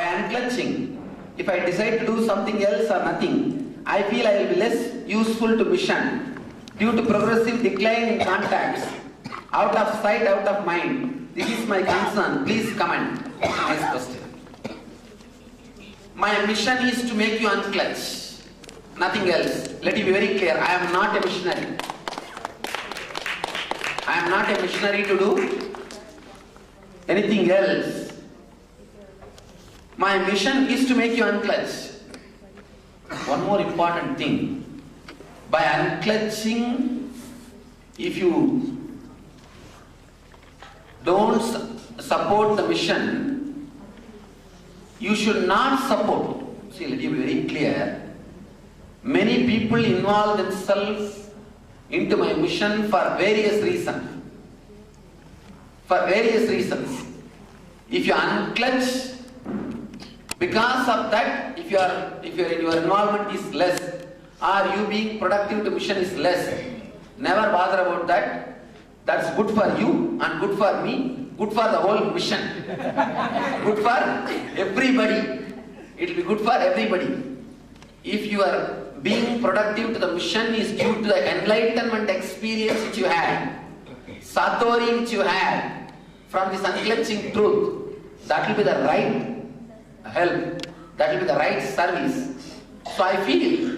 By unclutching, if I decide to do something else or nothing, I feel I will be less useful to mission due to progressive decline in contacts. Out of sight, out of mind. This is my concern. Please comment. Next question. My mission is to make you unclutch. Nothing else. Let it be very clear. I am not a missionary. I am not a missionary to do anything else. My mission is to make you unclutch. One more important thing. By unclutching, if you don't support the mission, you should not support. See, let me be very clear. Many people involve themselves into my mission for various reasons. For various reasons. If you unclutch, because of that, if your involvement is less, or you being productive to mission is less, never bother about that. That's good for you and good for me, good for the whole mission, good for everybody. It will be good for everybody. If you are being productive to the mission is due to the enlightenment experience which you had, satori which you had from this unclutching truth, that will be the right help, that will be the right service. So I feel,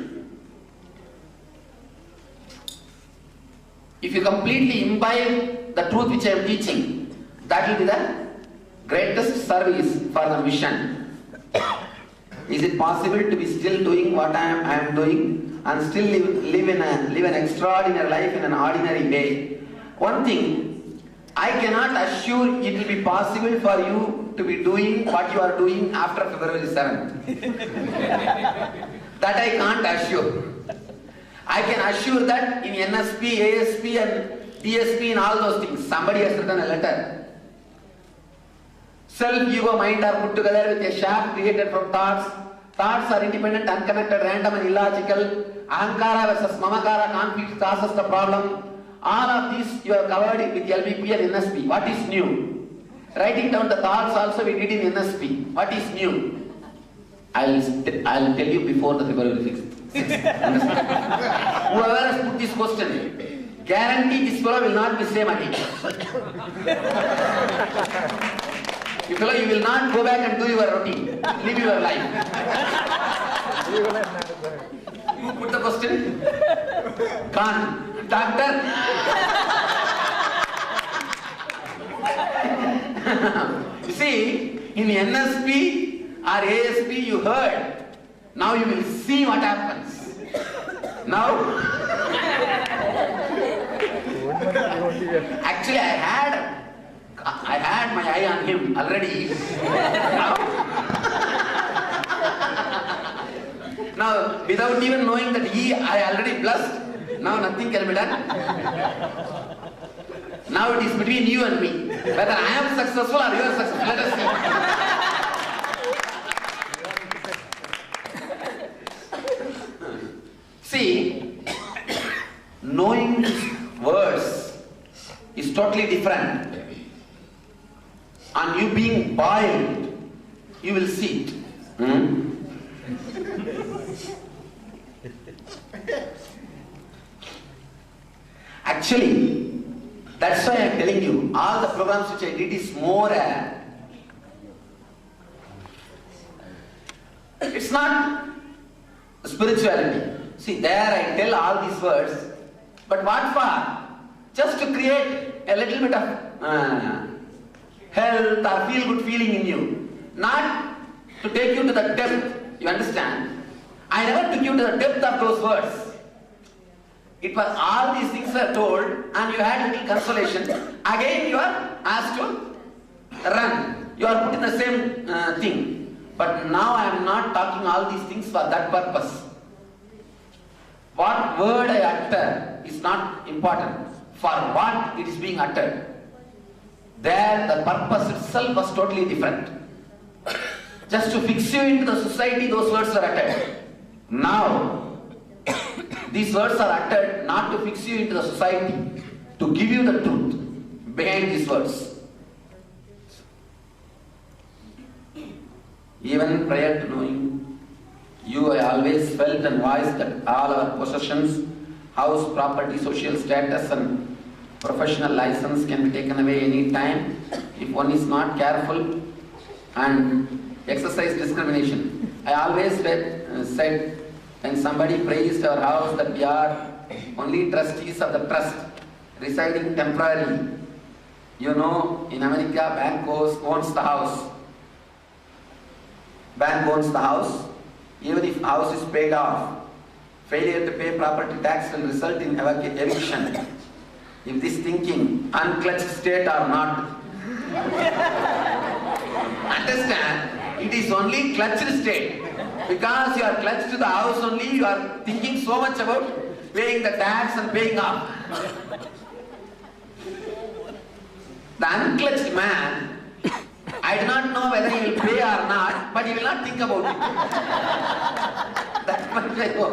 if you completely imbibe the truth which I am teaching, that will be the greatest service for the mission. Is it possible to be still doing what I am doing and still live an extraordinary life in an ordinary way? One thing, I cannot assure it will be possible for you to be doing what you are doing after February 7th. That I can't assure. I can assure that in NSP, ASP and DSP and all those things, somebody has written a letter. Self, ego, mind are put together with a shaft created from thoughts. Thoughts are independent, unconnected, random and illogical. Ahankara versus mamakara conflict causes the problem. All of these you have covered with LBP and NSP. What is new? Writing down the thoughts also we did in NSP. What is new? I'll tell you before the February 6th. Whoever has put this question, guarantee this fellow will not be same again. You fellow, you will not go back and do your routine. Live your life. Who put the question? Khan. Doctor? You see, in NSP or ASP you heard. Now you will see what happens. Now, actually I had my eye on him already. Now, without even knowing that I already blushed, now nothing can be done. Now it is between you and me. Whether I am successful or you are successful, let us see. See, knowing words is totally different. And you being boiled, you will see it. Actually, that's why I am telling you, all the programs which I did is more it's not spirituality. See, there I tell all these words, but what for? Just to create a little bit of health or feel-good feeling in you. Not to take you to the depth, you understand? I never took you to the depth of those words. It was all these things were told and you had little consolation. Again you are asked to run. You are put in the same thing. But now I am not talking all these things for that purpose. What word I utter is not important. For what it is being uttered. There the purpose itself was totally different. Just to fix you into the society, those words were uttered. Now, these words are uttered not to fix you into the society, to give you the truth behind these words. Even prior to knowing you, I always felt and voiced that all our possessions, house, property, social status and professional license can be taken away any time if one is not careful and exercise discrimination. I always said when somebody praised our house that we are only trustees of the trust, residing temporarily. You know, in America, bank owns the house. Bank owns the house. Even if house is paid off, failure to pay property tax will result in eviction. If this thinking, unclutched state or not, understand, it is only clutched state. Because you are clutched to the house only, you are thinking so much about paying the tax and paying off. The unclutched man, I do not know whether he will pay or not, but he will not think about it. That much I know.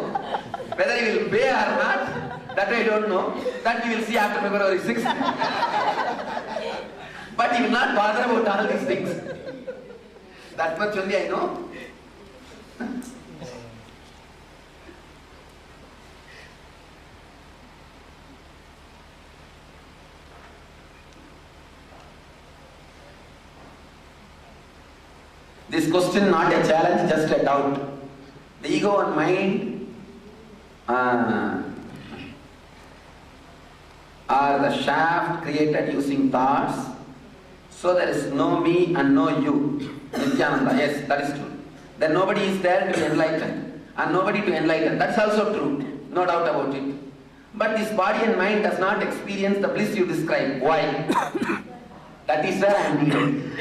Whether he will pay or not, that I don't know. That we will see after February 6th. But he will not bother about all these things. That much only I know. This question not a challenge, just a doubt. The ego and mind are the shaft created using thoughts. So there is no me and no you. Nityananda, yes, that is true. Then nobody is there to be enlightened and nobody to enlighten. That's also true, no doubt about it. But this body and mind does not experience the bliss you describe. Why? That is where I am needed.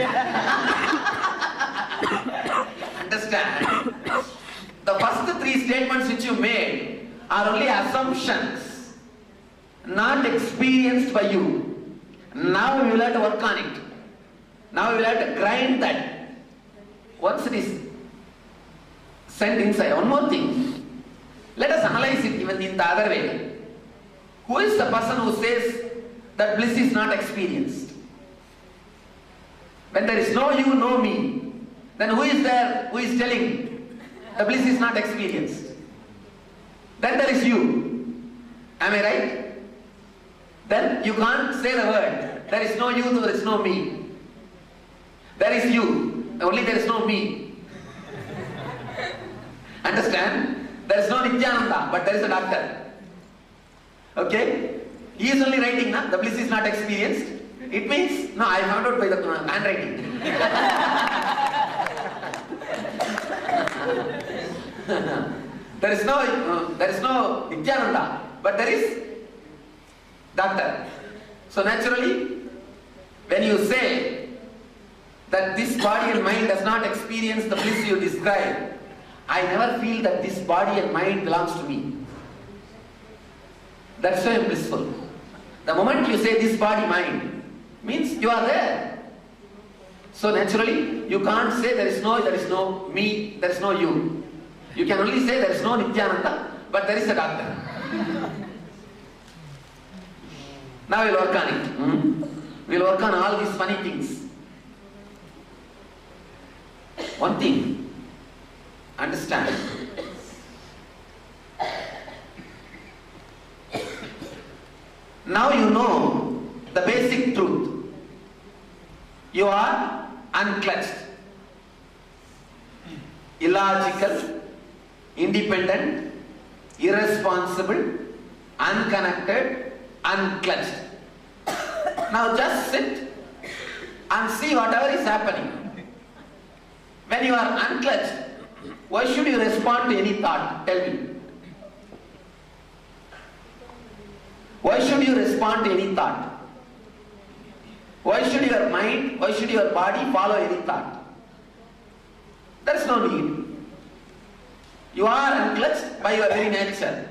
Understand? The first three statements which you made are only assumptions, not experienced by you. Now we will have to work on it. Now we will have to grind that. Once it is sent inside. One more thing. Let us analyze it even in the other way. Who is the person who says that bliss is not experienced? When there is no you, no me, then who is there who is telling the bliss is not experienced? Then there is you. Am I right? Then you can't say the word. There is no you, there is no me. There is you, only there is no me. Understand? There is no Nityananda, but there is a doctor. Okay? He is only writing, na? The bliss is not experienced. It means, no, I found out by the handwriting. There is no Nityananda, but there is doctor. So naturally, when you say that this body and mind does not experience the bliss you describe, I never feel that this body and mind belongs to me. That's why I am blissful. The moment you say this body, mind, means you are there. So naturally, you can't say there is no me, there is no you. You can only say there is no Nityananda, but there is a doctor. Now we'll work on it. We'll work on all these funny things. One thing, understand. Now you know the basic truth. You are unclutched, illogical, independent, irresponsible, unconnected, unclutched. Now just sit and see whatever is happening. When you are unclutched, why should you respond to any thought? Tell me. Why should you respond to any thought? Why should your mind, why should your body follow any thought? There is no need. You are unclutched by your very nature.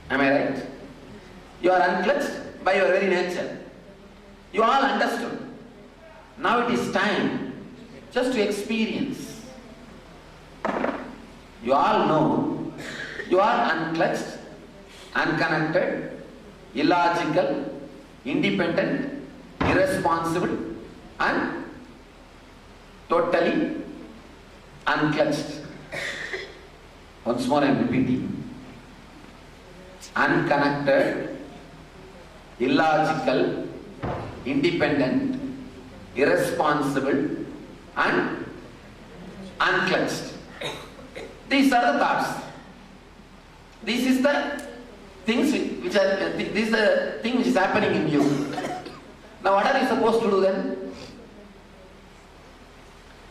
Am I right? You are unclutched by your very nature. You all understood. Now it is time just to experience. You all know you are unclutched, unconnected, illogical, independent, irresponsible, and totally unclutched. Once more I am repeating. Unconnected, illogical, independent, irresponsible and unclutched. These are the thoughts. This is the things which are, this is the thing which is happening in you. Now what are you supposed to do then?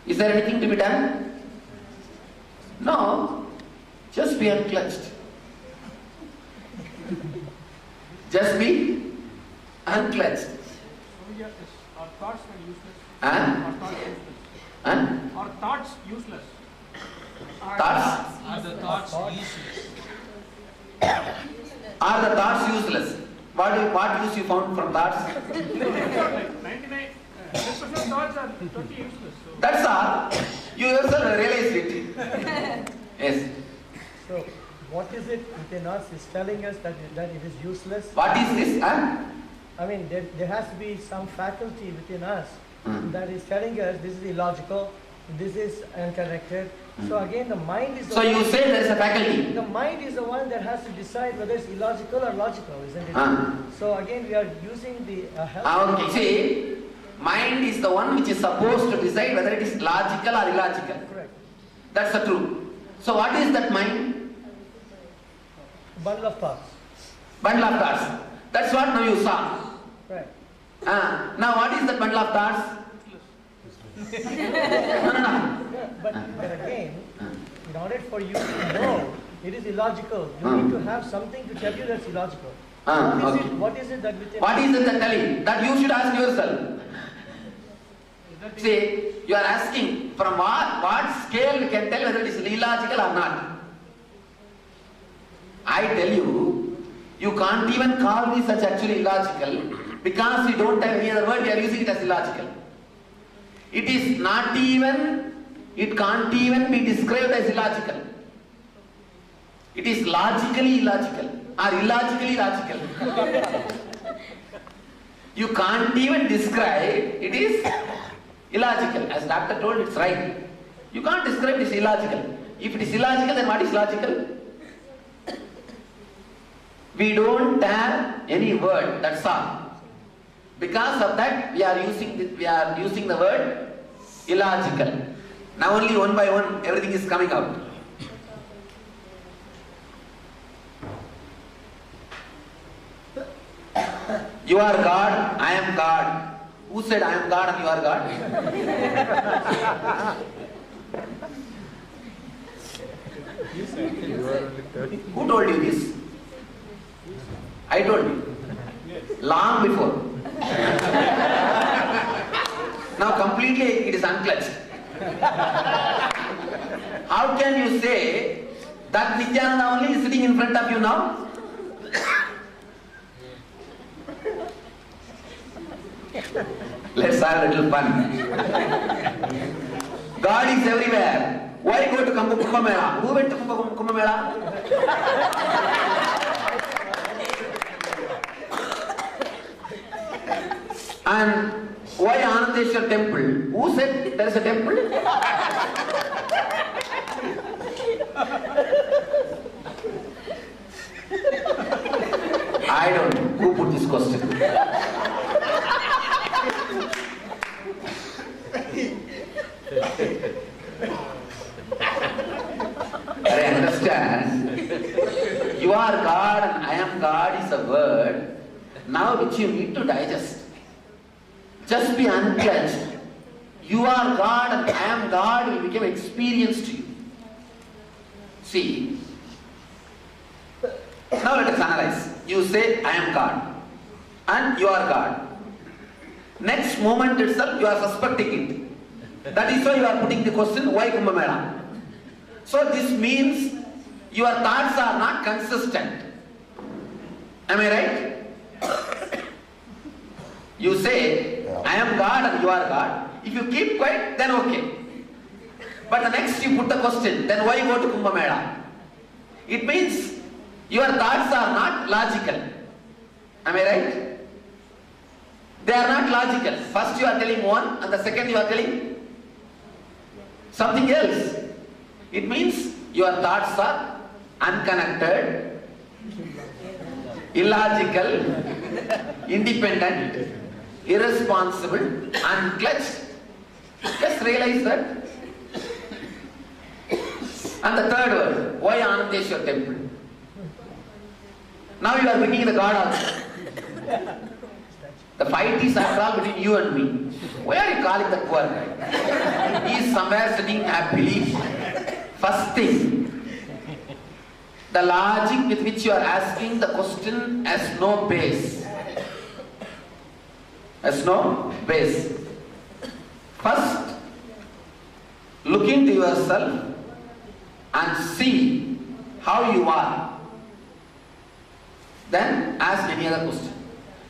Is there anything to be done? No. Just be unclutched. Just be unclutched. Our thoughts were useless. Huh? Our thoughts useless. Thoughts? Are the thoughts useless? Are the thoughts useless? What use you found from thoughts? 99% thoughts are totally useless. So. That's all. You yourself realize it. Yes. So, what is it within us is telling us that it is useless? What is this? Huh? I mean, there has to be some faculty within us that is telling us this is illogical, this is unconnected. So again, the mind is the So one, you say there is a faculty. the mind is the one that has to decide whether it's illogical or logical, isn't it? So again, we are using the help. Okay, see, mind is the one which is supposed to decide whether it is logical or illogical. Correct. That's the truth. So what is that mind? Bundle of thoughts. Bundle of thoughts. That's what now you saw. Right. Now what is that bundle of thoughts? No. But again, in order for you to know it is illogical, you need to have something to tell you that's illogical. What is it that within? What is it that telling? That you should ask yourself. See, you are asking from what scale you can tell whether it is illogical or not. I tell you, you can't even call this as actually illogical because we don't have any other word, we are using it as illogical. It is not even, it can't even be described as illogical. It is logically illogical or illogically logical. You can't even describe, it is illogical. As doctor told, it's right. You can't describe it as illogical. If it is illogical, then what is logical? We don't have any word, that's all. Because of that, we are using the word illogical. Now only one by one, everything is coming out. You are God, I am God. Who said I am God and you are God? Who told you this? I told you. Long before. Now completely it is unclutched. How can you say that Nityananda only is sitting in front of you now? Let's have a little fun. God is everywhere. Why go to Kumbh Mela? Who went to Kumbh Mela? And why Anandeshwar temple? Who said there is a temple? I don't know. Who put this question? I understand. You are God and I am God is a word now which you need to digest. Just be unclutched. You are God and I am God will become experience to you. See. Now let us analyze. You say I am God and you are God. Next moment itself you are suspecting it. That is why you are putting the question, why Kumbh Mela? So this means your thoughts are not consistent. Am I right? You say, I am God and you are God. If you keep quiet, then okay. But the next you put the question, then why go to Kumbh Mela? It means your thoughts are not logical. Am I right? They are not logical. First you are telling one and the second you are telling something else. It means your thoughts are unconnected, illogical, independent, irresponsible, unclutched. Just realize that. And the third word, why Anandeshwar temple? Now you are bringing the God also. The fight is after all between you and me. Why are you calling the poor guy? He is somewhere sitting happily. First thing, the logic with which you are asking the question has no base. Has no base. First, look into yourself and see how you are. Then ask any other question.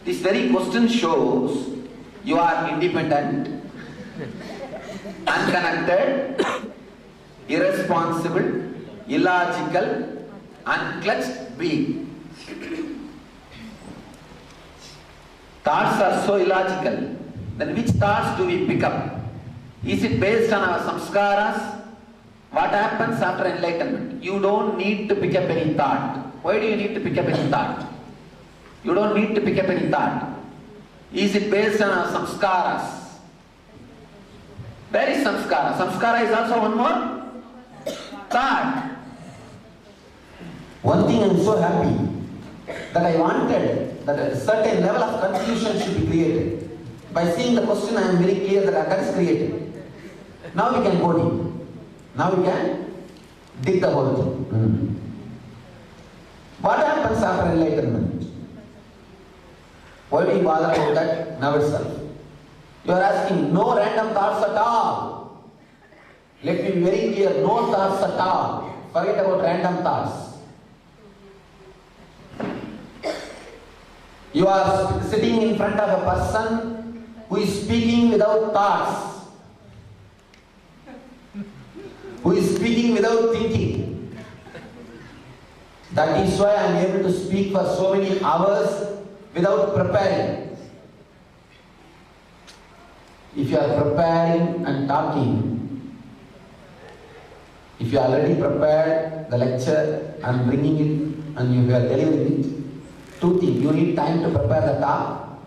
This very question shows you are independent, unconnected, irresponsible, illogical, unclutched being. Thoughts are so illogical. Then which thoughts do we pick up? Is it based on our samskaras? What happens after enlightenment? You don't need to pick up any thought. Why do you need to pick up any thought? You don't need to pick up any thought. Is it based on our samskaras? Where is samskara? Samskara is also one more thought. One thing I am so happy that I wanted that a certain level of confusion should be created. By seeing the question, I am very clear that is created. Now we can go deep. Now we can dig the whole thing. What happens after enlightenment? Why do you bother about that now itself? You are asking no random thoughts at all. Let me be very clear, no thoughts at all. Forget about random thoughts. You are sitting in front of a person who is speaking without thoughts, who is speaking without thinking. That is why I am able to speak for so many hours without preparing. If you are preparing and talking, if you are already prepared the lecture and bringing it and you are delivering it, two things. You need time to prepare the talk,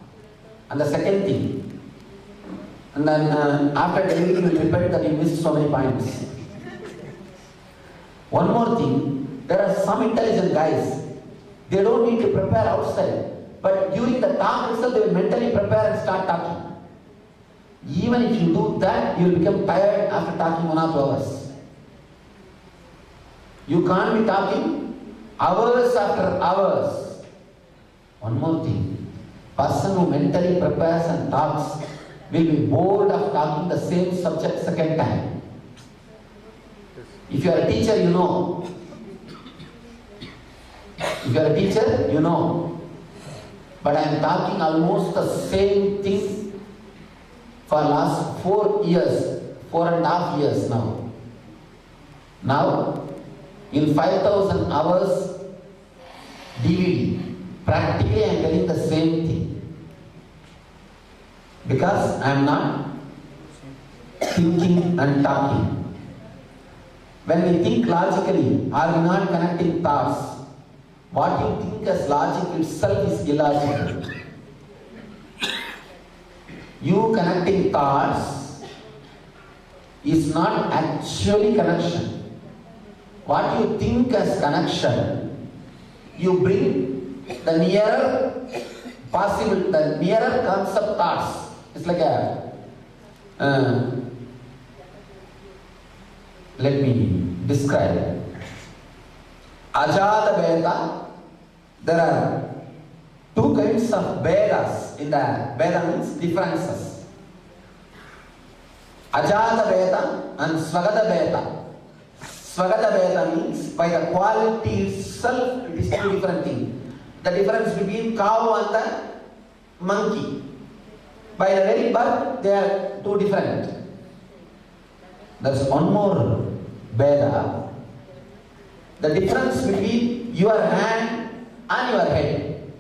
and the second thing, and then after delivering you repent that you missed so many points. One more thing, there are some intelligent guys, they don't need to prepare outside. But during the talk itself, they will mentally prepare and start talking. Even if you do that, you will become tired after talking 1 or 2 hours. You can't be talking hours after hours. One more thing. Person who mentally prepares and talks will be bored of talking the same subject second time. If you are a teacher, you know. If you are a teacher, you know. But I am talking almost the same thing for last 4 years, 4.5 years now. Now, in 5,000 hours DVD, practically I am telling the same thing. Because I am not thinking and talking. When we think logically, are we not connecting thoughts? What you think as logic itself is illogical. You connecting thoughts is not actually connection. What you think as connection, you bring the nearer possible, the nearer concept thoughts. It's like a, let me describe it. Ajata Veda, there are 2 kinds of Vedas in the Veda means differences. Ajata Veda and Svagata Veda. Svagata Veda means by the quality itself it is 2 different things. The difference between cow and the monkey. By the very birth they are 2 different. There is one more Veda. The difference between your hand and your head.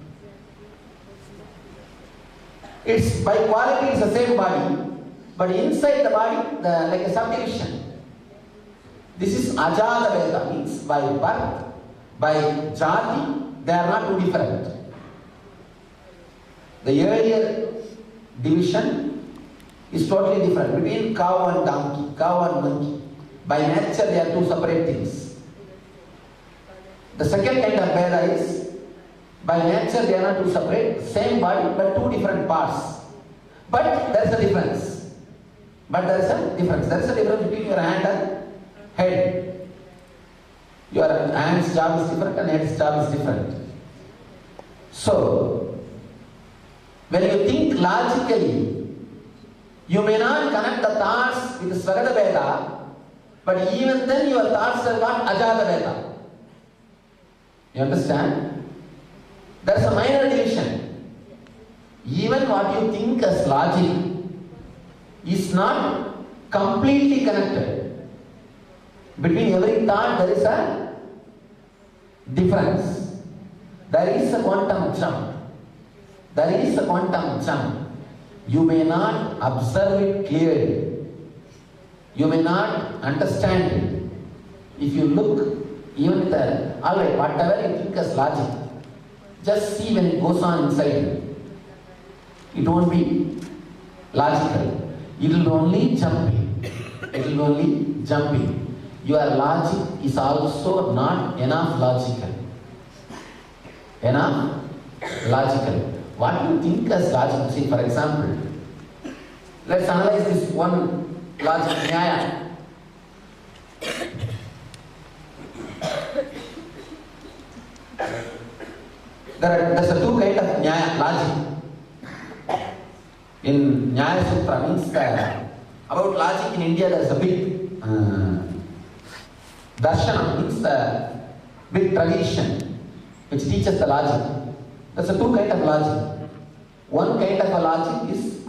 It's by quality it's the same body, but inside the body, like a subdivision. This is Ajada Veda, means by birth, by jati, they are not too different. The earlier division is totally different between cow and donkey, cow and monkey. By nature, they are two separate things. The second kind of Veda is, by nature, they are not two separate, same body, but two different parts. But there is a difference. There is a difference between your hand and head. Your hand's job is different and head's job is different. So, when you think logically, you may not connect the thoughts with Svagata Veda, but even then your thoughts are got Ajata Veda. You understand? There is a minor division. Even what you think as logic is not completely connected. Between every thought there is a difference. There is a quantum jump. There is a quantum jump. You may not observe it clearly. You may not understand it. If you look, even with alright, whatever you think as logic, just see when it goes on inside you. It won't be logical. It will only jump in. It will only jump in. Your logic is also not enough logical. Enough logical. What you think as logic, see, for example, let's analyze this one logic, Nyaya. There's a two kind of Nyaya, logic. In Nyaya Sutra means that about logic in India there is a big Darshana, means the big tradition which teaches the logic. There's a two kind of logic. One kind of a logic is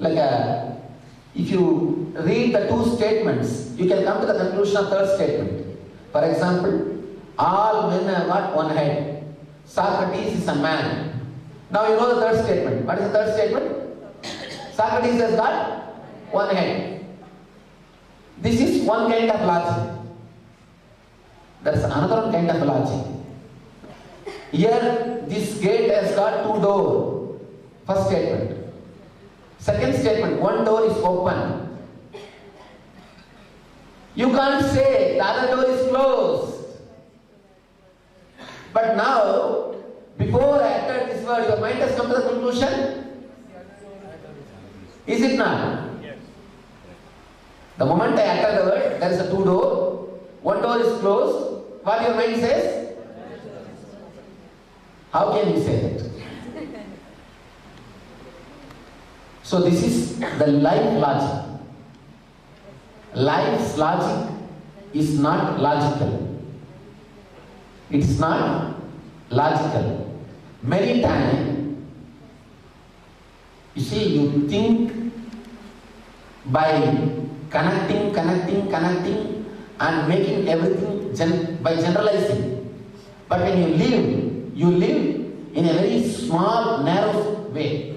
like if you read the two statements, you can come to the conclusion of third statement. For example, all men have got one head. Socrates is a man. Now you know the third statement. What is the third statement? Socrates has got one head. This is one kind of logic. There is another kind of logic. Here, this gate has got two doors. First statement. Second statement, one door is open. You can't say the other door is closed. But now, before I uttered this word, your mind has come to the conclusion? Is it not? Yes. The moment I utter the word, there is a two door. One door is closed. What your mind says? How can you say that? So this is the life logic. Life's logic is not logical. It is not logical. Many times, you see, you think by connecting and making everything by generalizing. But when you live in a very small, narrow way.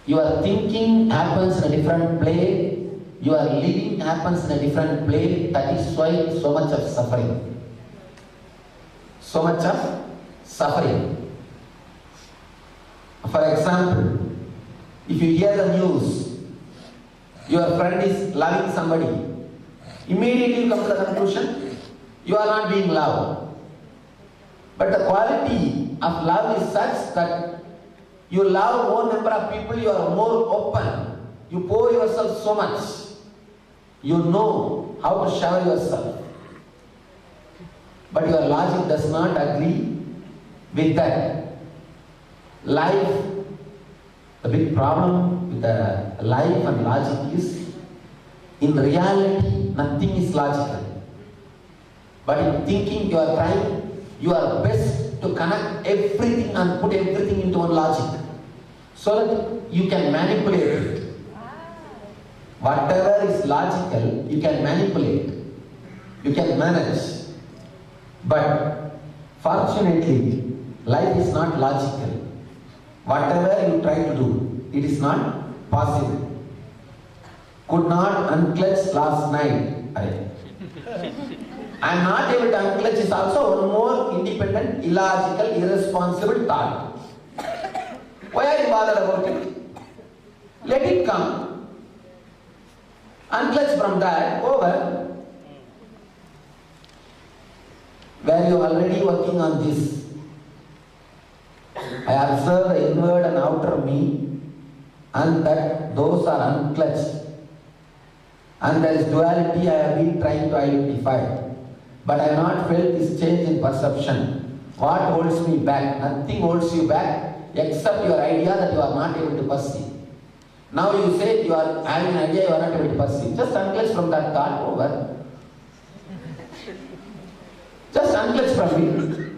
Your thinking happens in a different place. Your living happens in a different place. That is why so much of suffering. So much of suffering. For example, if you hear the news, your friend is loving somebody, immediately you come to the conclusion, you are not being loved. But the quality of love is such that you love more number of people, you are more open. You pour yourself so much. You know how to shower yourself. But your logic does not agree with that. Life, the big problem with the life and logic is, in reality, nothing is logical. But in thinking, you are trying your best to connect everything and put everything into one logic, so that you can manipulate it. Whatever is logical, you can manipulate. You can manage. But fortunately, life is not logical. Whatever you try to do, it is not possible. could not unclutch last night. I am not able to unclutch is also one more independent, illogical, irresponsible thought. Why are you bothered about it? Let it come. Unclutch from that, over. Where you are already working on this. I observe the inward and outer me, and that those are unclutched. And there is duality I have been trying to identify. But I have not felt this change in perception. What holds me back? Nothing holds you back except your idea that you are not able to perceive. Now you say you are having an idea you are not able to perceive. Just unclutch from that thought, over. Just unclutch from it.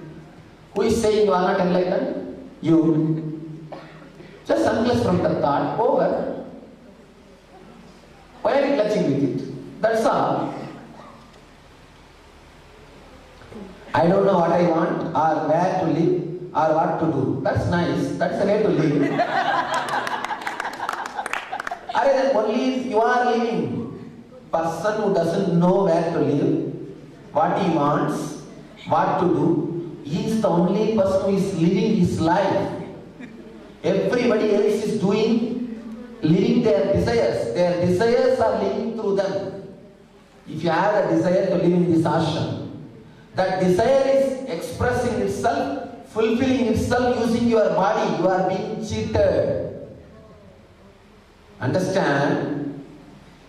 Who is saying you are not enlightened? You. Just unclutch from the thought, over. Why are you clutching with it? That's all. I don't know what I want, or where to live, or what to do. That's nice. That's the way to live. Then only if you are living. Person who doesn't know where to live, what he wants, what to do, he is the only person who is living his life. Everybody else is living their desires. Their desires are living through them. If you have a desire to live in this ashram, that desire is expressing itself, fulfilling itself using your body. You are being cheated. Understand?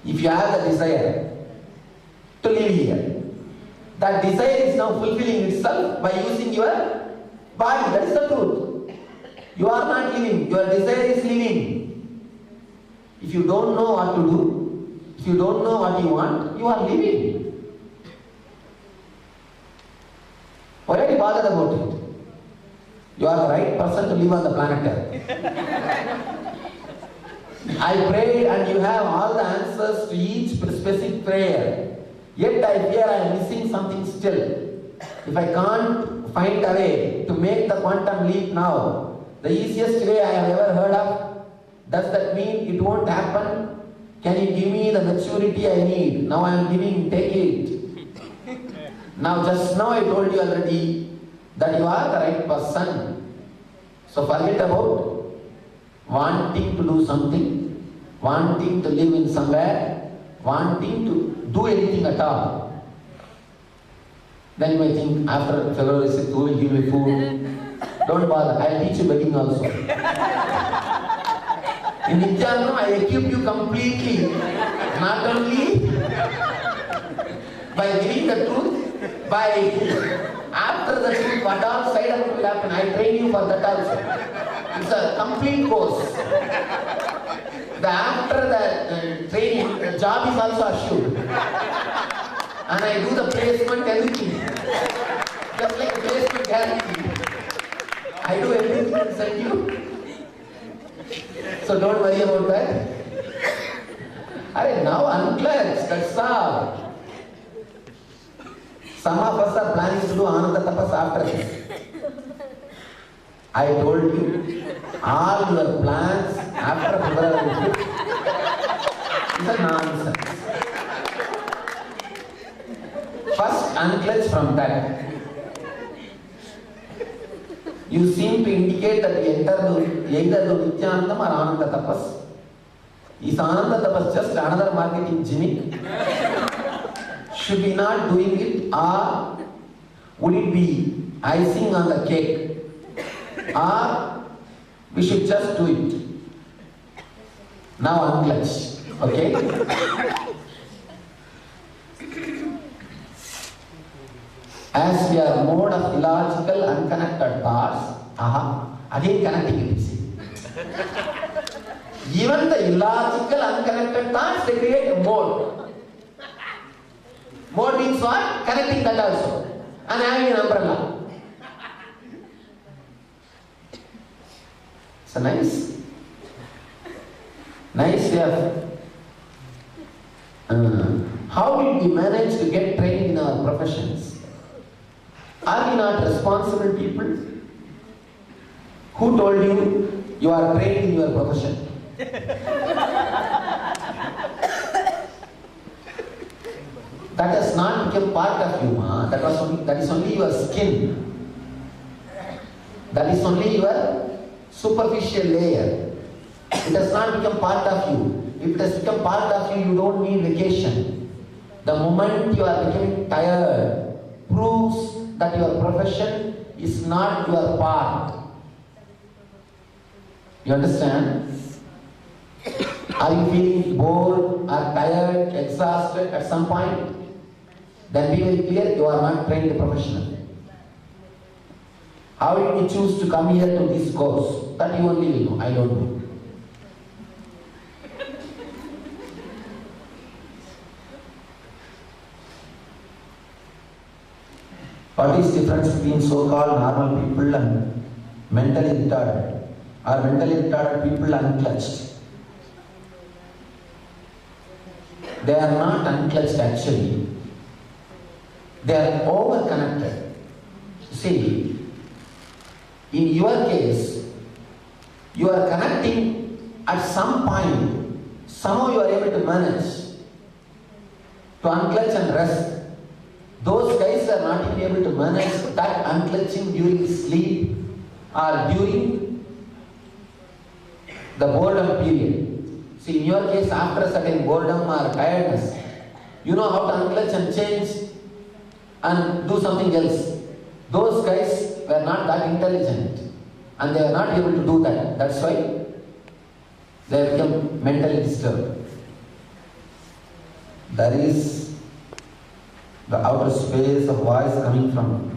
If you have the desire to live here, that desire is now fulfilling itself by using your body. That is the truth. You are not living. Your desire is living. If you don't know what to do, if you don't know what you want, you are living. Why are you bothered about it? You are the right person to live on the planet Earth. I prayed and you have all the answers to each specific prayer. Yet I fear I am missing something still. If I can't find a way to make the quantum leap now, the easiest way I have ever heard of, does that mean it won't happen? Can you give me the maturity I need? Now I am giving, take it. Now just now I told you already that you are the right person. So forget about wanting to do something, wanting to live in somewhere, wanting to do anything at all. Then you may think, after February 6th, who will give me food? Don't bother, I will teach you begging also. In Nityanam, I equip you completely. Not only by giving the truth, by after the truth, what all side effect will happen. I train you for that also. It's a complete course. After the training, the job is also assured. And I do the placement, everything. Just like a placement guarantee. I do everything to send you. So don't worry about that. Now unclutch, that's all. Some of us are planning to do Ananda Tapas after this. I told you, all your plans after February is a nonsense. First unclutch from that. You seem to indicate that we enter either the Nityanandam or Ananda Tapas. Is Ananda Tapas just another marketing gimmick? Should we not doing it, or would it be icing on the cake, or we should just do it? Now unclutch, okay? As we are mode of illogical, unconnected thoughts, again connecting it, see. Even the illogical, unconnected thoughts, they create a mode. Mode means what? Connecting that also. And having an umbrella. It's a nice way of... how did we manage to get trained in our professions? Are we not responsible people? Who told you you are trained in your profession? That has not become part of you, ma. That is only your skin. That is only your superficial layer. It has not become part of you. If it has become part of you, you don't need vacation. The moment you are becoming tired proves that your profession is not your part. You understand? Are you feeling bored or tired, exhausted at some point? Then be very clear, you are not trained professional. How did you choose to come here to this course? That you only will know, I don't know. What is the difference between so-called normal people and mentally retarded? Are mentally retarded people unclutched? They are not unclutched actually. They are over-connected. See, in your case, you are connecting at some point. Somehow you are able to manage to unclutch and rest. Those guys are not even able to manage that unclutching during sleep or during the boredom period. See, in your case, after a certain boredom or tiredness, you know how to unclutch and change and do something else. Those guys were not that intelligent and they were not able to do that. That's why they become mentally disturbed. There is the outer space of voice coming from.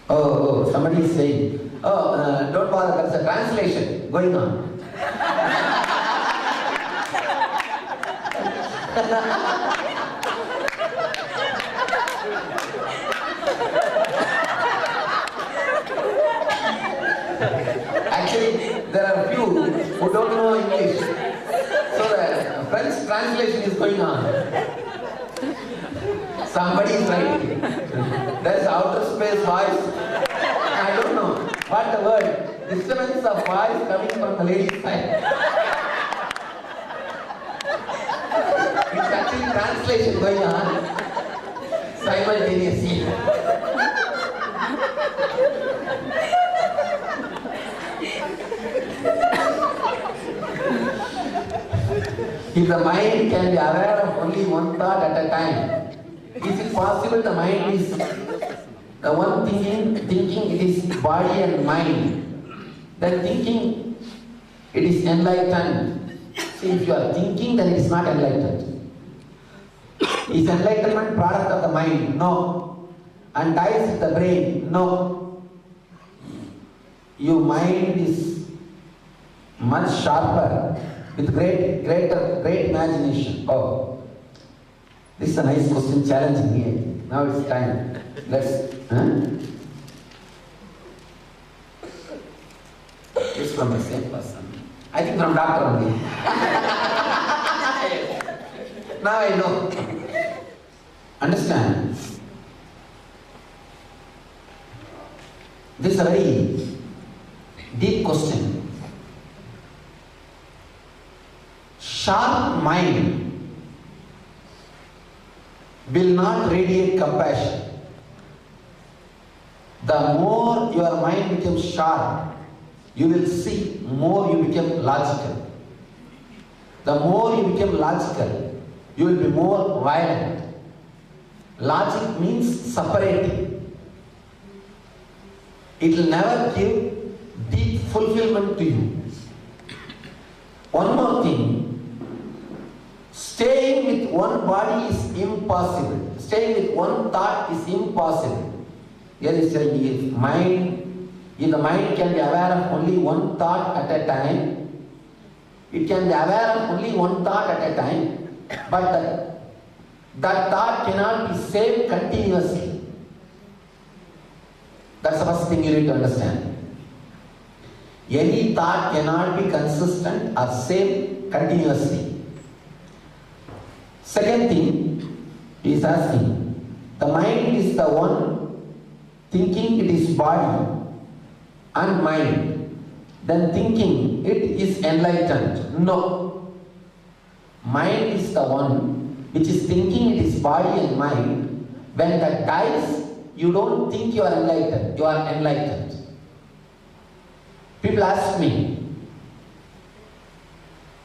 Oh, somebody is saying, don't bother, there's a translation going on. Actually, there are few who don't know English. So the French translation is going on. Somebody is writing. There's outer space voice. I don't know what the word. Disturbance of voice coming from the lady's side. It's actually translation going on simultaneously. If the mind can be aware of only one thought at a time, is it possible the mind is the one thinking it is body and mind, then thinking it is enlightened. See, if you are thinking, then it is not enlightened. Is enlightenment product of the mind? No. And dies with the brain? No. Your mind is much sharper, with great imagination. Oh, this is a nice question, challenging me. Now it's time. Let's. It's from the same person. I think from doctor only. Now I know. Understand? This is a very deep question. Sharp mind will not radiate compassion. The more your mind becomes sharp, you will see more you become logical. The more you become logical, you will be more violent. Logic means separating. It will never give deep fulfillment to you. One more thing. Staying with one body is impossible. Staying with one thought is impossible. Here is saying, if the mind can be aware of only one thought at a time, it can be aware of only one thought at a time, but that thought cannot be saved continuously. That's the first thing you need to understand. Any thought cannot be consistent or saved continuously. Second thing, he is asking, the mind is the one thinking it is body and mind, then thinking it is enlightened. No. mind is the one which is thinking it is body and mind. When that dies, you don't think you are enlightened, you are enlightened. People ask me,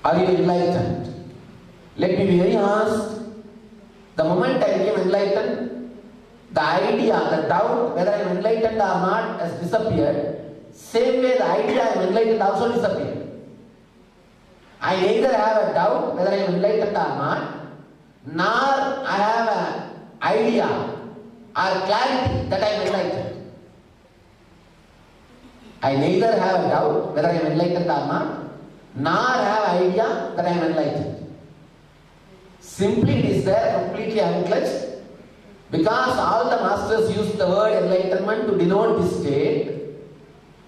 are you enlightened? Let me be very honest. The moment I became enlightened, the idea, the doubt whether I am enlightened or not has disappeared. Same way the idea I am enlightened also disappeared. I neither have a doubt whether I am enlightened or not, nor I have an idea or clarity that I am enlightened. I neither have a doubt whether I am enlightened or not, nor have an idea that I am enlightened. Simply it is there completely unclutched, because all the masters use the word enlightenment to denote this state.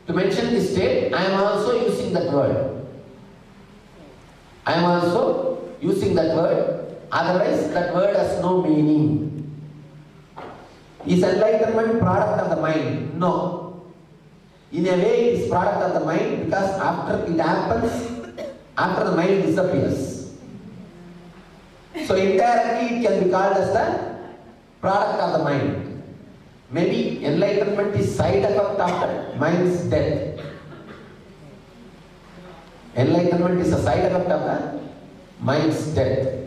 To mention this state, I am also using that word. I am also using that word, otherwise that word has no meaning. Is enlightenment product of the mind? No. In a way it is product of the mind, because after it happens, after the mind disappears. So indirectly it can be called as the product of the mind. Maybe enlightenment is side effect of mind's death. Enlightenment is a side effect of the mind's death.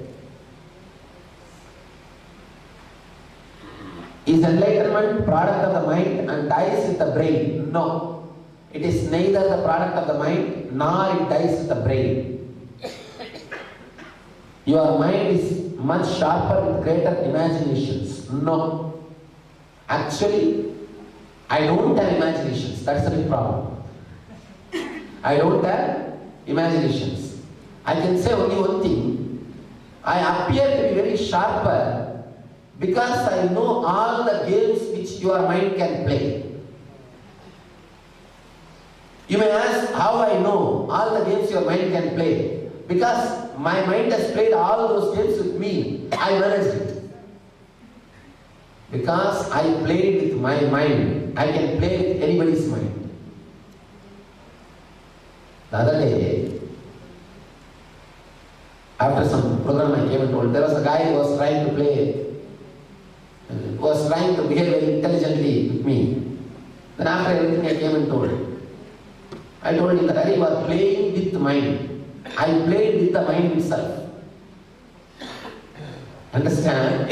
Is enlightenment product of the mind and dies with the brain? No. It is neither the product of the mind nor it dies with the brain. Your mind is much sharper with greater imaginations. No. Actually, I don't have imaginations. That's the big problem. I don't have imaginations. I can say only one thing. I appear to be very sharper because I know all the games which your mind can play. You may ask how I know all the games your mind can play. Because my mind has played all those games with me. I managed it. Because I played with my mind, I can play with anybody's mind. The other day, after some program I came and told, there was a guy who was trying to play, was trying to behave very intelligently with me. Then after everything I came and told. I told him that you are playing with the mind. I played with the mind itself. Understand?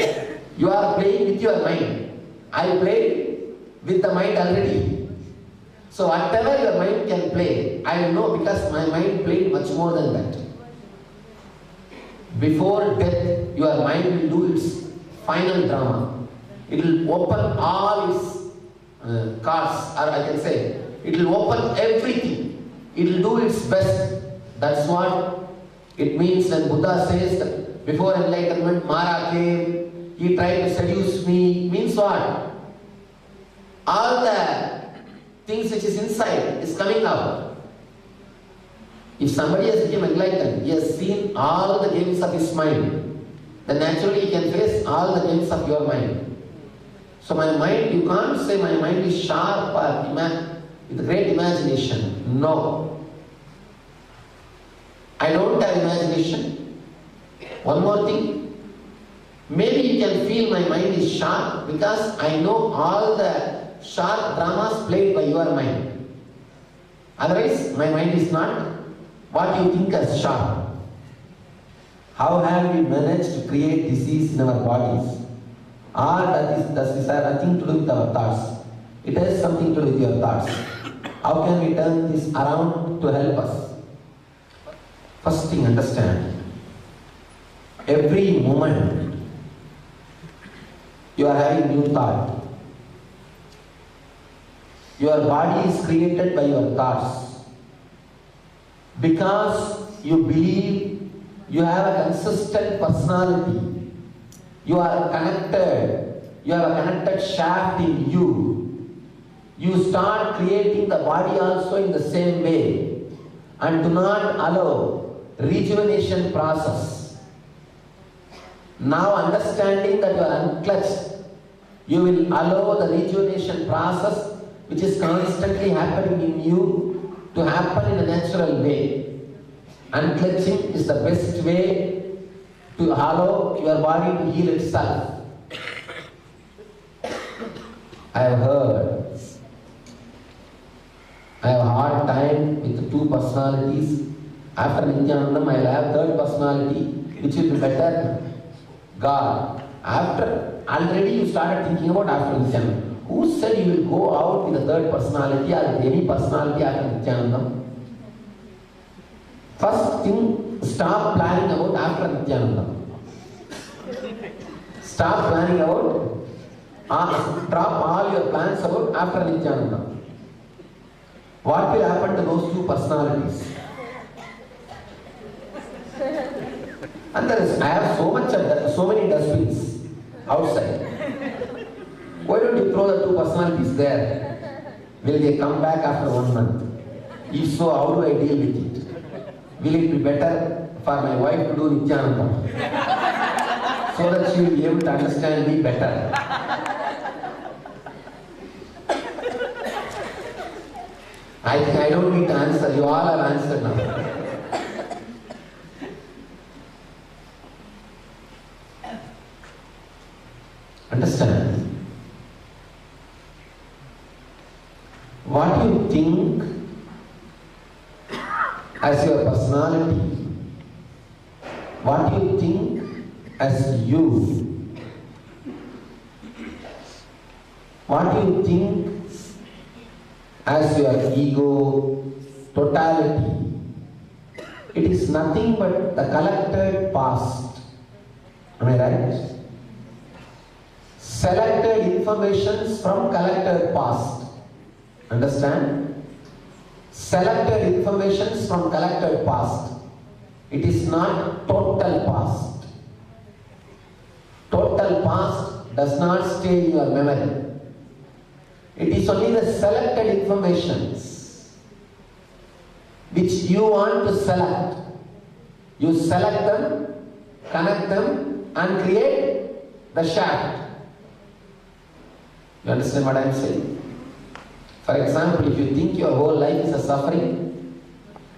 You are playing with your mind. I played with the mind already. So whatever your mind can play, I know because my mind played much more than that. Before death, your mind will do its final drama. It will open all its cards, or I can say, it will open everything. It will do its best. That's what it means when Buddha says that before enlightenment, Mara came. He tried to seduce me. Means what? All the things which is inside is coming out. If somebody has become enlightened, he has seen all the games of his mind, then naturally he can face all the games of your mind. So my mind, you can't say my mind is sharp or with great imagination. No. I don't have imagination. One more thing. Maybe you can feel my mind is sharp because I know all the sharp dramas played by your mind. Otherwise, my mind is not what you think as sharp. How have we managed to create disease in our bodies? Or does this have nothing to do with our thoughts? It has something to do with your thoughts. How can we turn this around to help us? First thing, understand. Every moment you are having new thought. Your body is created by your thoughts. Because you believe you have a consistent personality. You are connected. You have a connected shaft in you. You start creating the body also in the same way. And do not allow rejuvenation process. Now understanding that you are unclutched, you will allow the rejuvenation process which is constantly happening in you to happen in a natural way. Unclutching is the best way to allow your body to heal itself. I have heard. I have a hard time with the two personalities. After Nityanandam, I will have third personality, which will be better. God. After, already you started thinking about after Nityanandam. Who said you will go out with a third personality or with any personality after Nityanandam? First thing, stop planning about after Nityanandam. Stop planning about, drop all your plans about after Nityanandam. What will happen to those two personalities? And there is, I have so much of that, so many dustbins outside. Why don't you throw the two personalities there? Will they come back after 1 month? If so, how do I deal with it? Will it be better for my wife to do Nityanandam? So that she will be able to understand me better. I think I don't need to answer. You all have answered now. Understand? What you think as your personality, what you think as you, what you think as your ego, totality, it is nothing but the collected past. Am I right? Selected informations from collected past. Understand? Selected informations from collected past. It is not total past. Total past does not stay in your memory. It is only the selected informations which you want to select. You select them, connect them and create the shaft. You understand what I am saying? For example, if you think your whole life is a suffering,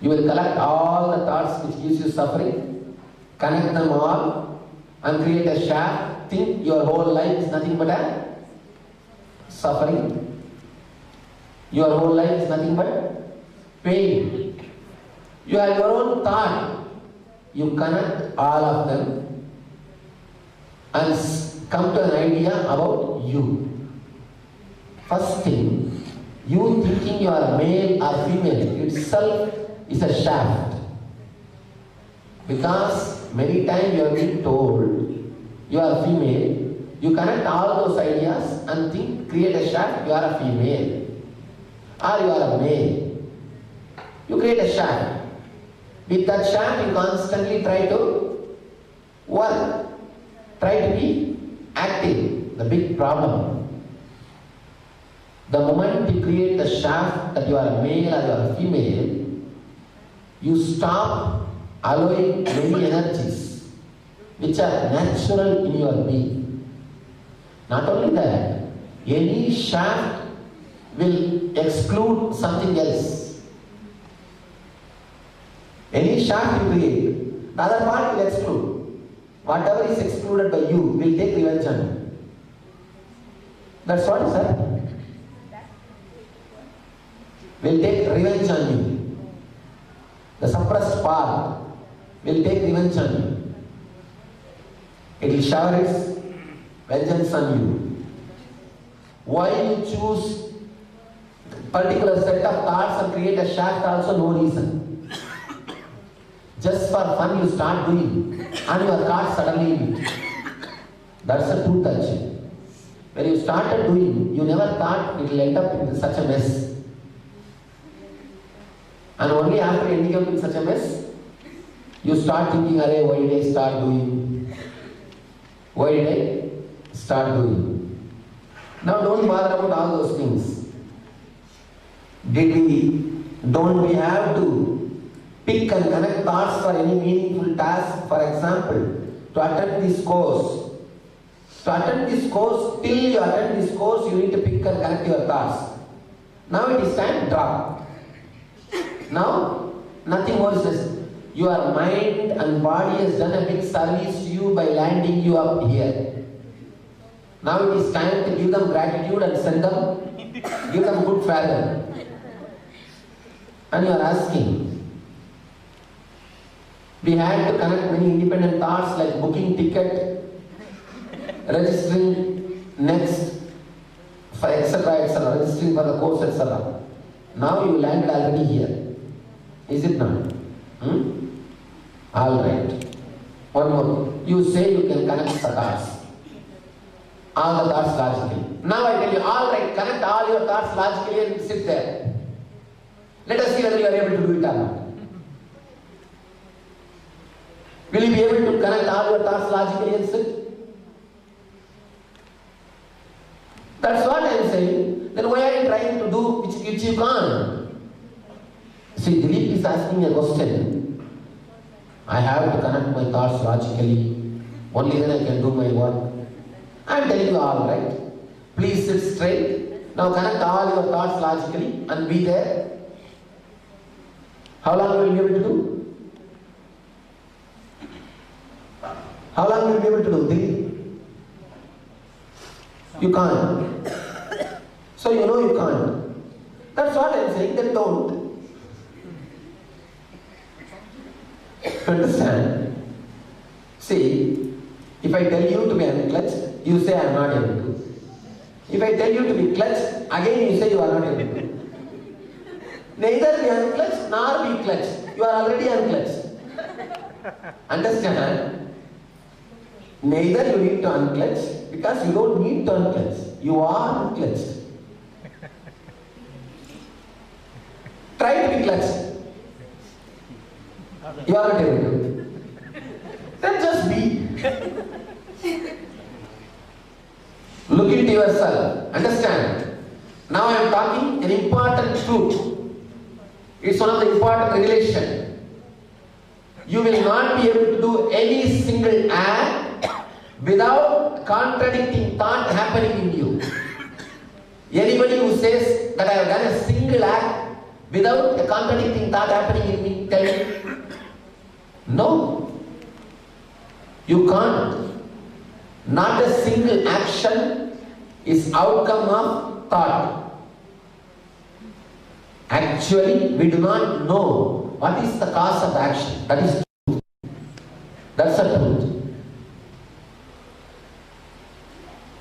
you will collect all the thoughts which gives you suffering, connect them all and create a shaft. Think your whole life is nothing but a suffering. Your whole life is nothing but pain. You have your own thought. You connect all of them and come to an idea about you. First thing, you thinking you are male or female itself is a shaft. Because many times you have been told you are female, you connect all those ideas and think, create a shaft, you are a female. Or you are a male. You create a shaft. With that shaft you constantly try to work. Try to be active. The big problem. The moment you create the shaft that you are a male or you are a female, you stop allowing many energies which are natural in your being. Not only that, any shaft will exclude something else. Any shaft you create, the other part will exclude. Whatever is excluded by you will take revenge on you. That's what is happening. Will take revenge on you. The suppressed part will take revenge on you. It will shower its vengeance on you. Why you choose particular set of thoughts and create a shaft also no reason. Just for fun you start doing and you are caught suddenly in it. That's the truth actually. When you started doing, you never thought it will end up in such a mess. And only after ending up in such a mess, you start thinking, "Arey, why did I start doing? Why did I start doing?" Now don't bother about all those things. Don't we have to pick and connect thoughts for any meaningful task? For example, to attend this course. To attend this course, till you attend this course, you need to pick and connect your thoughts. Now it is time to drop. Now, nothing more is this. Your mind and body has done a big service to you by landing you up here. Now it is time to give them gratitude and send them, give them good farewell. And you are asking. We had to connect many independent thoughts like booking ticket, registering next, for etc., registering for the course, etc. Now you landed already here. Is it not? All right. One more. You say you can connect the thoughts. All the thoughts logically. Now I tell you, all right, connect all your thoughts logically and sit there. Let us see whether you are able to do it or not. Will you be able to connect all your thoughts logically and sit? That's what I am saying. Then why are you trying to do which you can't? See, Dilip is asking a question. I have to connect my thoughts logically. Only then I can do my work. I am telling you all right. Please sit straight. Now connect all your thoughts logically and be there. How long will you be able to do? How long will you be able to do? Dilip? You can't. So you know you can't. That's what I am saying, then don't. Understand? See, if I tell you to be unclutched, you say I am not able to. If I tell you to be clutched, again you say you are not able to. Neither be unclutched nor be clutched. You are already unclutched. Understand? Neither you need to unclutch because you don't need to unclutch. You are unclutched. Try to be clutched. You are not able to. Then just be. Look into yourself. Understand? Now I am talking an important truth. It's one of the important revelation. You will not be able to do any single act without contradicting thought happening in you. Anybody who says that I have done a single act without a contradicting thought happening in me, tell me. No. You can't. Not a single action is outcome of thought. Actually, we do not know what is the cause of the action. That is truth. That's the truth.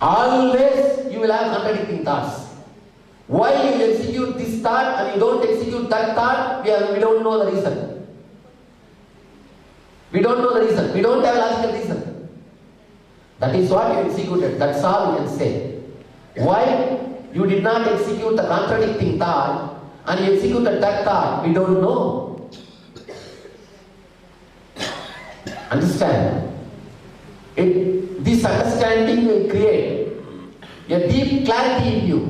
Always you will have contradicting thoughts. Why you execute this thought and you don't execute that thought, we don't know the reason. We don't know the reason. We don't have logical reason. That is what you executed. That's all you can say. Why you did not execute the contradicting thought and you executed that thought, we don't know. Understand? This understanding will create a deep clarity in you.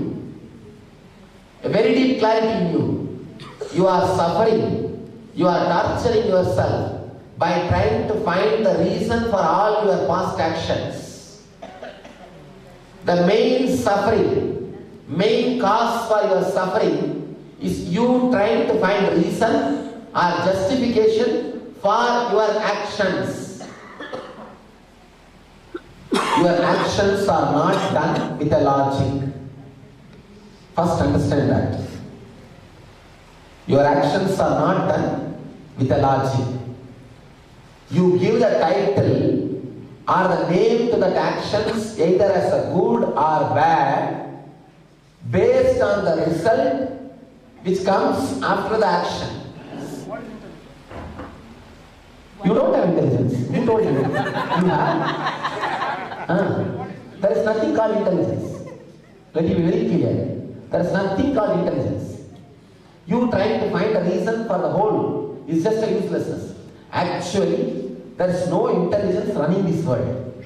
A very deep clarity in you. You are suffering. You are torturing yourself by trying to find the reason for all your past actions. The main suffering, main cause for your suffering is you trying to find reason or justification for your actions. Your actions are not done with a logic. First understand that. Your actions are not done with a logic. You give the title or the name to that actions either as a good or bad based on the result which comes after the action. You don't have intelligence. Who told you? You have? There is nothing called intelligence. Let me be very clear. There is nothing called intelligence. You trying to find a reason for the whole is just a uselessness. Actually, there is no intelligence running this world.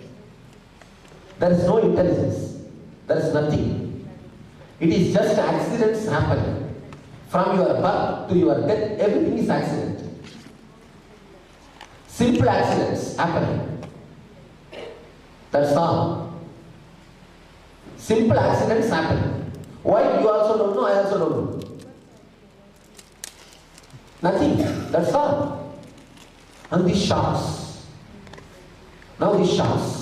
There is no intelligence. There is nothing. It is just accidents happening. From your birth to your death, everything is accident. Simple accidents happening. That's all. Simple accidents happen. Why? You also don't know, I also don't know. Nothing. That's all. And these shouts. Now these shouts.